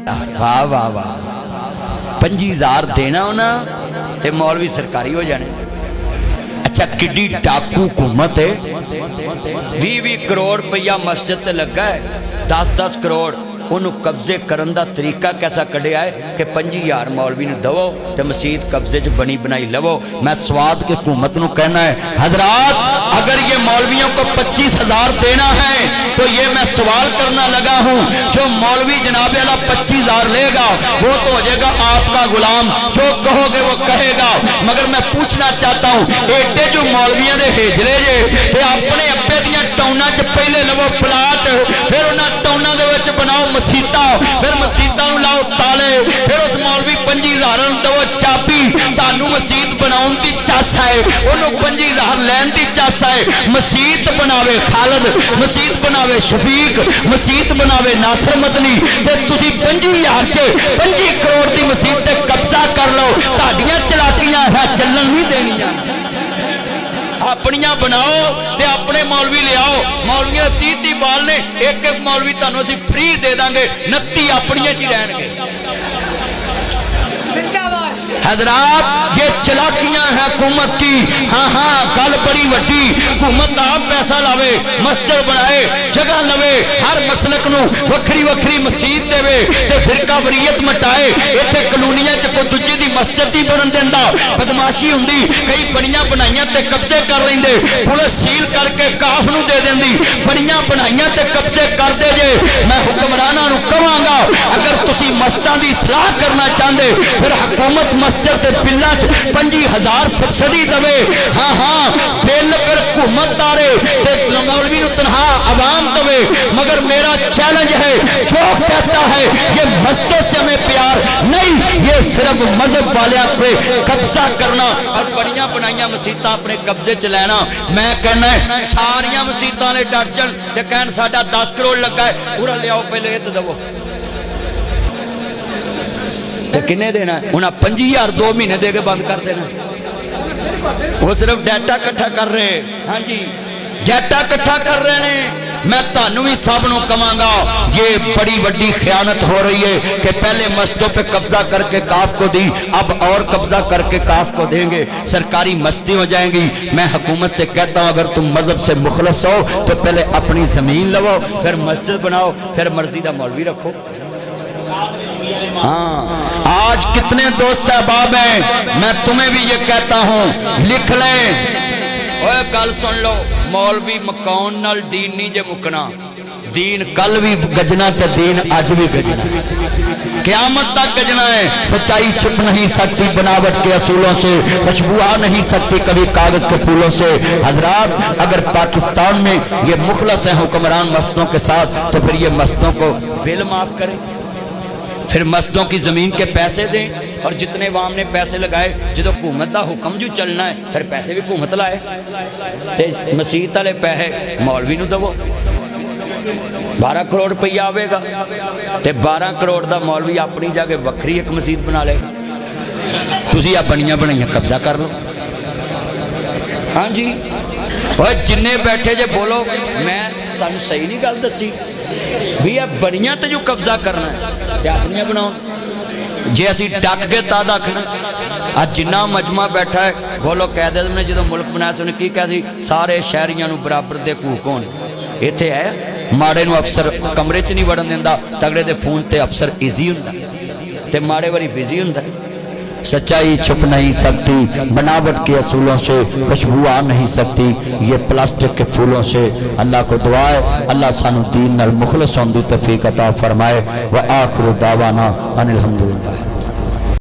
वाह वाह वाह 25,000 देना उन्हें ते मौलवी सरकारी हो जाने। अच्छा किड्डी टाकू हुकूमत है। 20-20 करोड़ रुपया मस्जिद ते लगा है, 10-10 करोड़ उन्होंने कब्जे करने का तरीका कैसा कढ़िया है कि 25,000 मौलवी ने दवो तो मसीत कब्जे च बनी बनाई लवो। मैं स्वाद की हुकूमत को कहना है, हजरात अगर ये मौलवियों को 25,000 देना है तो ये मैं सवाल करना लगा हूँ, जो मौलवी जनाबे वाला 25,000 लेगा वो तो हो जाएगा आपका गुलाम, जो कहोगे वो कहेगा। मगर मैं पूछना चाहता हूँ, एडे जो मौलवियों के हेजरे जे ते अपने अब्बे दियां टाउना च पहले लवो प्लाट, फिर उन्होंने टाउना के बनाओ मसीता, फिर मसीता लाओ ताले, फिर उस मौलवी 25,000 दवो चाबी। तानू मसीत बनाउन दी चासा है, उन्होंने 25,000 लैन दी चासा है। मसीत बनावे खालिद, मसीत बनावे शफीक, मसीत बनावे नासिर मदनी, ते तुसी 25,000 च 25 करोड़ की मसीत ते कब्जा कर लो। ताड़ियां चलाकियां है चलन नहीं देनियां, अपनियां बनाओ ते अपने मौलवी ले आओ। मौलवियां 30 बाल ने, एक एक मौलवी तुहानू असीं फ्री दे देंगे, 29 अपनियां च ही रहणगे। हजरात ये चलाकियां हैं हुकूमत की। हाँ हाँ गल बड़ी वड्डी, हुकूमत आप पैसा लावे, मस्जिद बनाए, जगह लवे, हर मसलक नू वखरी वखरी मसीत देवे ते फिरका वरीयत मटाए। इत्थे कलोनियां च कोई दूजे दी मस्जिद ही बनन देंदा, बदमाशी हुंदी, कई बनियां बनाइयां ते कब्जे कर लेंदे, पुलिस सील करके काफ नू दे देंदी, बनियां बनाइयां ते कब्जे कर दे जे। मैं हुक्मरानां नू कहांगा, अगर तुसी मस्जिदां दी इस्लाह करना चाहते फिर हुकूमत मस्जिद ते बिल्लां च 25,000 सब्सिडी दवे। हाँ हाँ बिल फिर हुकूमत दारे ते मौलवी नू तनहा आवाम दवे। मगर मेरा चैलेंज है, जो कहता है ये मस्जिदों से हमें प्यार नहीं, ये सिर्फ मजहब वाले पे कब्जा करना और बड़ियां बनाइयां मसीतां अपने कब्जे च लेना। मैं कहना है सारियां मसीतां ने डट जान ते कहन साडा 10 करोड़ लगा है, पूरा ले आओ पहले इत दवो। तो किन्ने देना? उन्हें 25,000 2 महीने दे के बंद कर देना। वो सिर्फ डाटा इकट्ठा कर रहे। हाँ जी डाटा इकट्ठा कर रहे हैं। मैं तानू भी सब नू कहांगा, ये बड़ी बड़ी खयानत हो रही है कि पहले मस्जिदों पे कब्जा करके काफ को दी, अब और कब्जा करके काफ को देंगे, सरकारी मस्ती हो जाएंगी। मैं हुकूमत से कहता हूँ, अगर तुम मजहब से मुखलस हो तो पहले अपनी जमीन लवो, फिर मस्जिद बनाओ, फिर मर्जी का मौलवी रखो। हाँ आज कितने दोस्त अहबाब हैं, मैं तुम्हें भी ये कहता हूँ लिख लें। ओए गल सुन लो, मौलवी मकान नाल दीन नहीं जे मुकना, दीन कल भी गजना ते दीन आज भी गजना, क़यामत तक गजना है। सच्चाई छुप नहीं सकती बनावट के असूलों से, खुशबू आ नहीं सकती कभी कागज के फूलों से। हजरात अगर पाकिस्तान में ये मुखलस है हुक्मरान मस्जिदों के साथ, तो फिर ये मस्जिदों को बिल माफ करें, फिर मस्जिदों की जमीन के पैसे दें। और जितने वाम ने पैसे लगाए, जो हुकूमत का हुक्म जो चलना है, फिर पैसे भी हुकूमत लाए ते मसीत वाले पैसे मौलवी नू दवो। 12 करोड़ रुपया आवेगा ते 12 करोड़ का मौलवी अपनी जाके वक्री एक मसीत बना लेगा। तुसी बनियां बनाइयां कब्जा कर लो। हाँ जी और जिन्ने बैठे जे बोलो, मैं तुहानू सही नहीं गल दसी भी यह बनियां ते जो कब्जा करना है ते अपनियां बनाओ। जे असी डक के तद आखना, आज जिन्ना मजमा बैठा है बोलो, कैद ने जो मुल्क बनाया से उन्हें की कहा सी, सारे शहरियों नू बराबर दे हकूक होने। इत्थे है माड़े नू अफसर कमरे च नहीं वड़न दिंदा, तगड़े दे फोन ते अफसर इजी हुंदा ते माड़े वारी बिजी हुंदा। सच्चाई छुप नहीं सकती बनावट के असूलों से, खुशबू आ नहीं सकती ये प्लास्टिक के फूलों से। अल्लाह को दुआ है अल्लाह सानू दीन नाल मुखलस होने दी तौफीक अता फरमाए। व आखिरु दावाना अनिल हम्दुलिल्लाह।